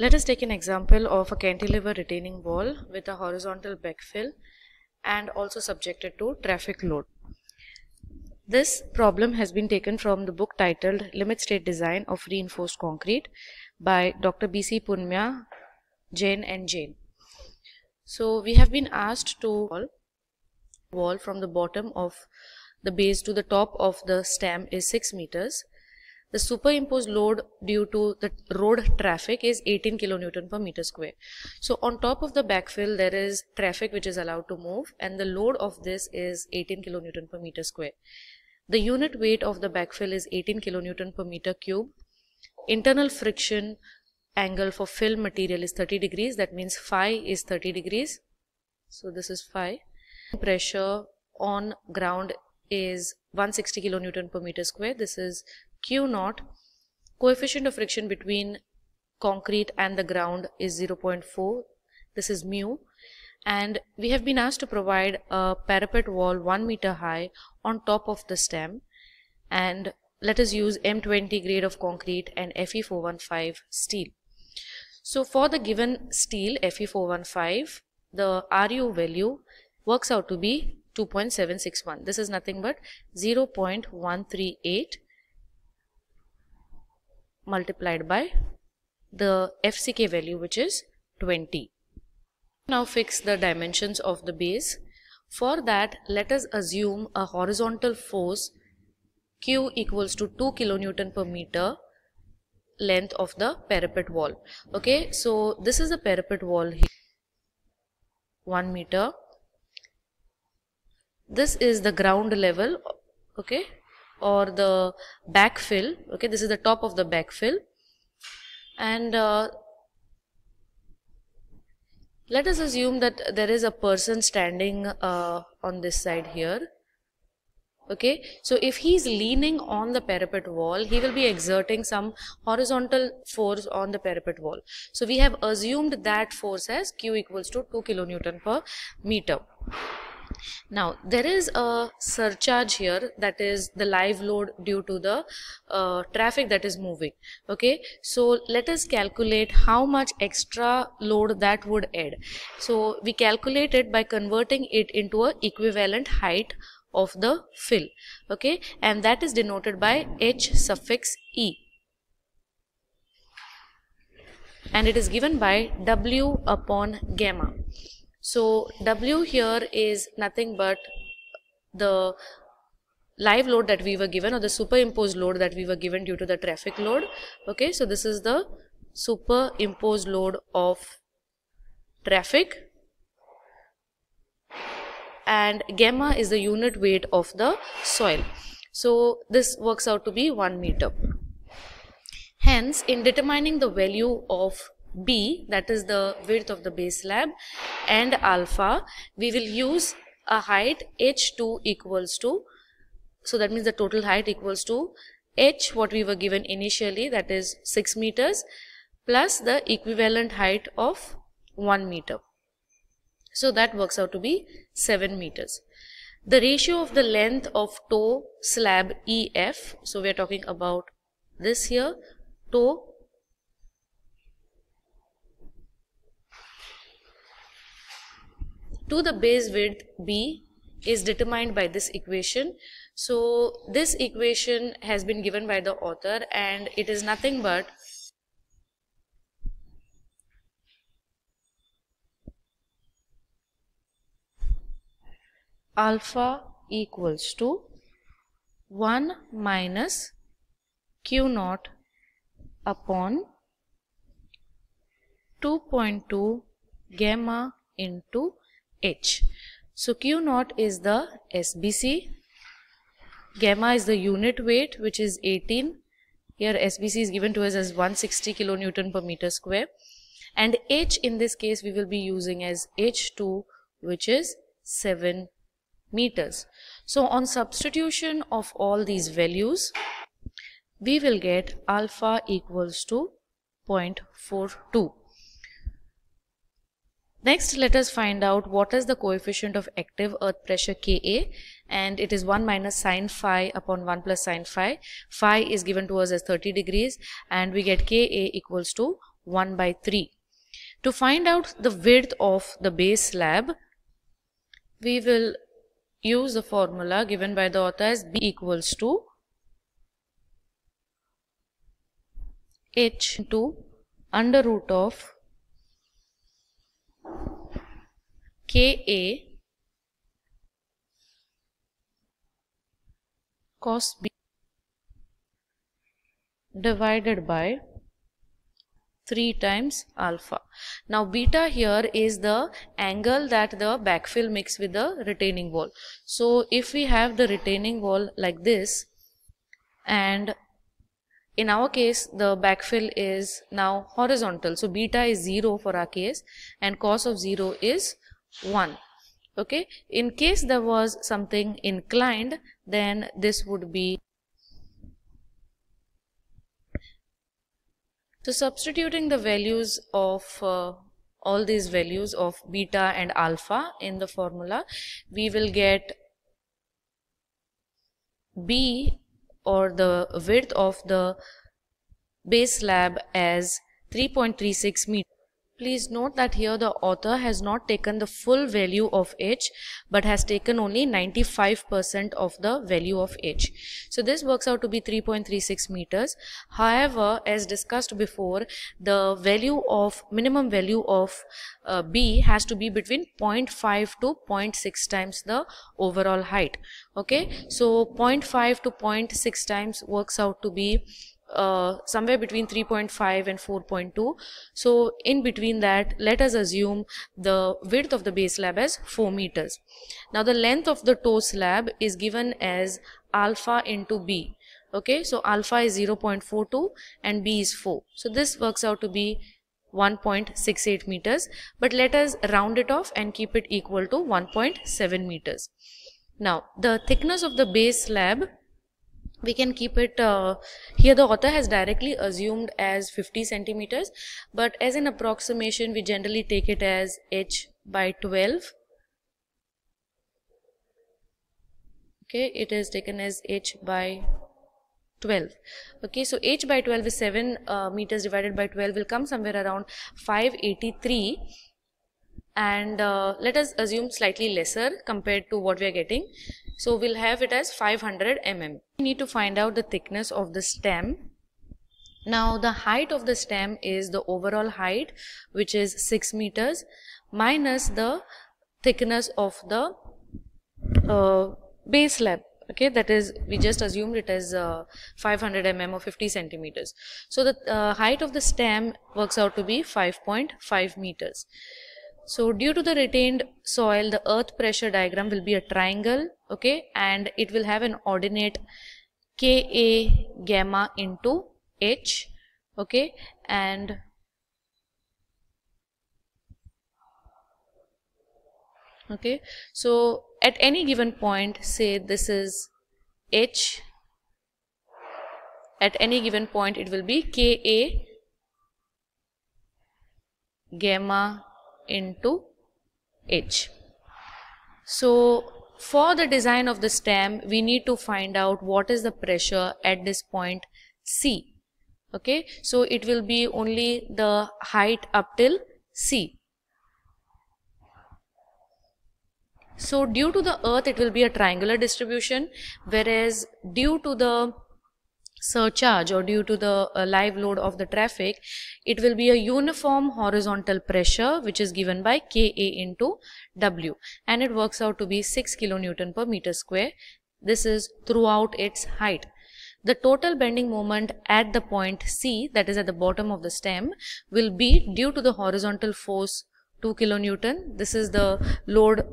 Let us take an example of a cantilever retaining wall with a horizontal backfill and also subjected to traffic load. This problem has been taken from the book titled Limit State Design of Reinforced Concrete by Dr. B.C. Punmya, Jain and Jain. So we have been asked to wall from the bottom of the base to the top of the stem is 6 meters. The superimposed load due to the road traffic is 18 kilonewton per meter square. So on top of the backfill there is traffic which is allowed to move, and the load of this is 18 kilonewton per meter square. The unit weight of the backfill is 18 kilonewton per meter cube. Internal friction angle for fill material is 30 degrees. That means phi is 30 degrees. So this is phi. Pressure on ground is 160 kilonewton per meter square. This is Q naught. Coefficient of friction between concrete and the ground is 0.4. This is mu. And we have been asked to provide a parapet wall 1 meter high on top of the stem, and let us use M20 grade of concrete and Fe415 steel. So for the given steel Fe415, the Ru value works out to be 2.761. This is nothing but 0.138 multiplied by the FCK value, which is 20. Now fix the dimensions of the base. For that, let us assume a horizontal force Q equals to 2 kilonewton per meter length of the parapet wall. Okay, so this is the parapet wall here, 1 meter. This is the ground level, okay, or the backfill. Okay, this is the top of the backfill, and let us assume that there is a person standing on this side here. Okay, so if he is leaning on the parapet wall, he will be exerting some horizontal force on the parapet wall. So we have assumed that force as Q equals to 2 kilonewton per meter. Now there is a surcharge here, that is the live load due to the traffic that is moving. Okay, so let us calculate how much extra load that would add. So we calculate it by converting it into a equivalent height of the fill. Okay, and that is denoted by H suffix E, and it is given by W upon gamma. So W here is nothing but the live load that we were given, or the superimposed load that we were given due to the traffic load. Okay, so this is the superimposed load of traffic, and gamma is the unit weight of the soil. So this works out to be 1 meter. Hence, in determining the value of B, that is the width of the base slab, and alpha, we will use a height H2 equals to, so that means the total height equals to H, what we were given initially, that is 6 meters, plus the equivalent height of 1 meter. So that works out to be 7 meters. The ratio of the length of toe slab EF, so we are talking about this here, toe to the base width B is determined by this equation. So this equation has been given by the author, and it is nothing but alpha equals to 1 minus Q naught upon 2.2 gamma into H. So Q naught is the SBC, gamma is the unit weight, which is 18. Here SBC is given to us as 160 kilonewton per meter square, and H in this case we will be using as H2, which is 7 meters. So on substitution of all these values, we will get alpha equals to 0.42. Next, let us find out what is the coefficient of active earth pressure Ka, and it is 1 minus sine phi upon 1 plus sine phi. Phi is given to us as 30 degrees, and we get Ka equals to 1 by 3. To find out the width of the base slab, we will use the formula given by the author as B equals to H into under root of Ka cos B divided by 3 times alpha. Now beta here is the angle that the backfill makes with the retaining wall. So if we have the retaining wall like this, and in our case the backfill is now horizontal, so beta is 0 for our case and cos of 0 is 1. Okay, in case there was something inclined, then this would be. So substituting the values of all these values of beta and alpha in the formula, we will get B, or the width of the base slab, as 3.36 meters. Please note that here the author has not taken the full value of H but has taken only 95% of the value of H. So this works out to be 3.36 meters. However, as discussed before, the value of minimum value of B has to be between 0.5 to 0.6 times the overall height. Okay, so 0.5 to 0.6 times works out to be somewhere between 3.5 and 4.2. So in between that, let us assume the width of the base slab as 4 meters. Now the length of the toe slab is given as alpha into B. Okay, so alpha is 0.42 and B is 4. So this works out to be 1.68 meters, but let us round it off and keep it equal to 1.7 meters. Now the thickness of the base slab, we can keep it, here the author has directly assumed as 50 centimeters, but as an approximation we generally take it as H by 12. Okay, it is taken as H by 12. Okay, so H by 12 is 7 meters divided by 12 will come somewhere around 583, and let us assume slightly lesser compared to what we are getting. So we'll have it as 500 mm. We need to find out the thickness of the stem. Now the height of the stem is the overall height, which is 6 meters, minus the thickness of the base slab. Okay, that is, we just assumed it as 500 mm or 50 centimeters. So the height of the stem works out to be 5.5 meters. So due to the retained soil, the earth pressure diagram will be a triangle, okay, and it will have an ordinate Ka gamma into H, okay, and okay, so at any given point, say this is H, at any given point it will be Ka gamma into H. So for the design of the stem, we need to find out what is the pressure at this point C. Okay, so it will be only the height up till C. So due to the earth, it will be a triangular distribution, whereas due to the surcharge or due to the live load of the traffic, it will be a uniform horizontal pressure which is given by Ka into W, and it works out to be 6 kilonewton per meter square. This is throughout its height. The total bending moment at the point C, that is at the bottom of the stem, will be due to the horizontal force 2 kilonewton. This is the load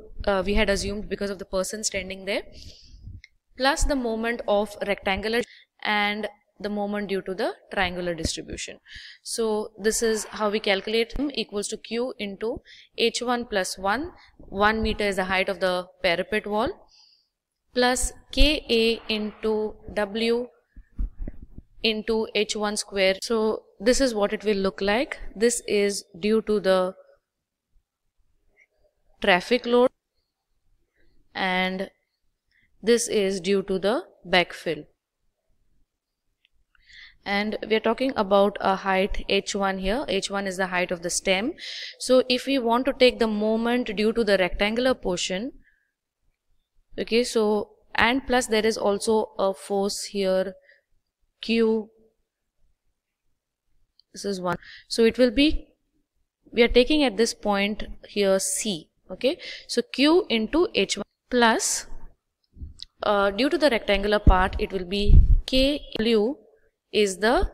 we had assumed because of the person standing there, plus the moment of rectangular and the moment due to the triangular distribution. So this is how we calculate M equals to Q into H1 plus 1. 1 meter is the height of the parapet wall, plus Ka into W into H1 square. So this is what it will look like. This is due to the traffic load, and this is due to the backfill. and we are talking about a height h1 here. H1 is the height of the stem. So if we want to take the moment due to the rectangular portion, okay, so and plus there is also a force here Q, this is 1, so it will be, we are taking at this point here C, okay, so Q into H1 plus due to the rectangular part it will be KW is the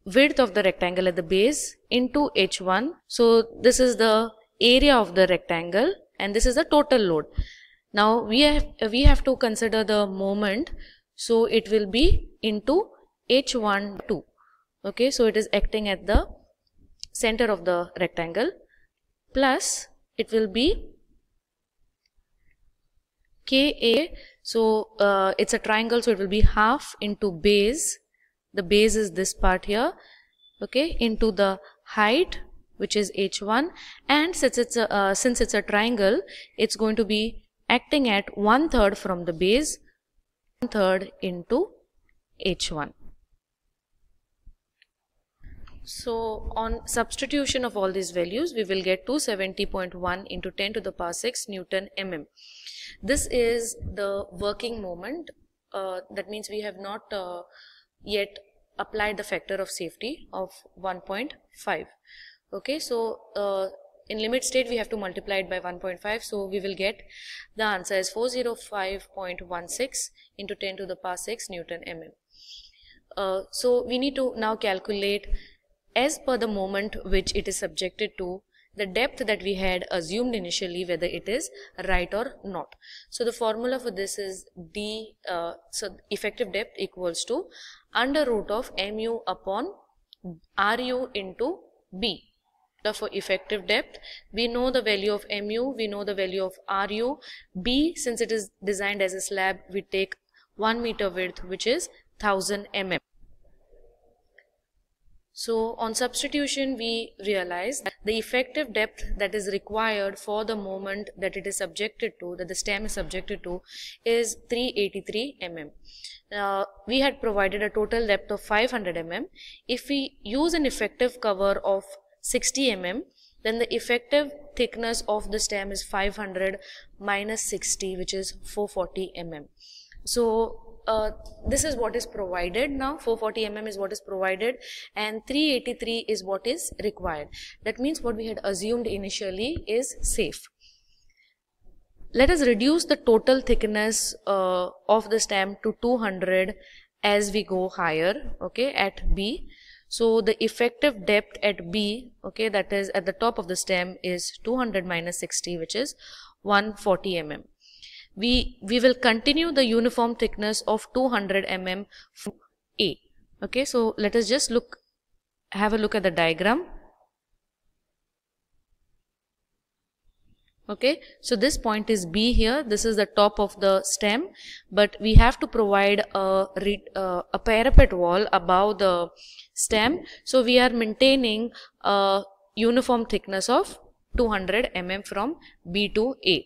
width of the rectangle at the base into H1. So this is the area of the rectangle and this is the total load. Now we have to consider the moment, so it will be into H12, okay, so it is acting at the center of the rectangle, plus it will be Ka, so it's a triangle, so it will be half into base, the base is this part here, okay, into the height which is H1, and since it's a triangle, it's going to be acting at 1/3 from the base, 1/3 into H1. So on substitution of all these values, we will get 270.1 into 10 to the power 6 Newton mm. This is the working moment. That means we have not yet applied the factor of safety of 1.5. Okay, so in limit state we have to multiply it by 1.5, so we will get the answer as 405.16 into 10 to the power 6 Newton mm. So we need to now calculate, as per the moment which it is subjected to, the depth that we had assumed initially, whether it is right or not. So the formula for this is so effective depth equals to under root of mu upon Ru into B. For effective depth, we know the value of mu, we know the value of Ru. B, since it is designed as a slab, we take 1 meter width, which is 1000 mm. So on substitution we realize that the effective depth that is required for the moment that it is subjected to, that the stem is subjected to, is 383 mm. We had provided a total depth of 500 mm. If we use an effective cover of 60 mm, then the effective thickness of the stem is 500 minus 60, which is 440 mm. So this is what is provided now. 440 mm is what is provided and 383 is what is required. That means what we had assumed initially is safe. Let us reduce the total thickness of the stem to 200 as we go higher, okay, at B. So the effective depth at B, okay, that is at the top of the stem, is 200 minus 60, which is 140 mm. We will continue the uniform thickness of 200 mm from A. Okay, so let us just have a look at the diagram. Okay, so this point is B here. This is the top of the stem, but we have to provide a parapet wall above the stem. So we are maintaining a uniform thickness of 200 mm from B to A.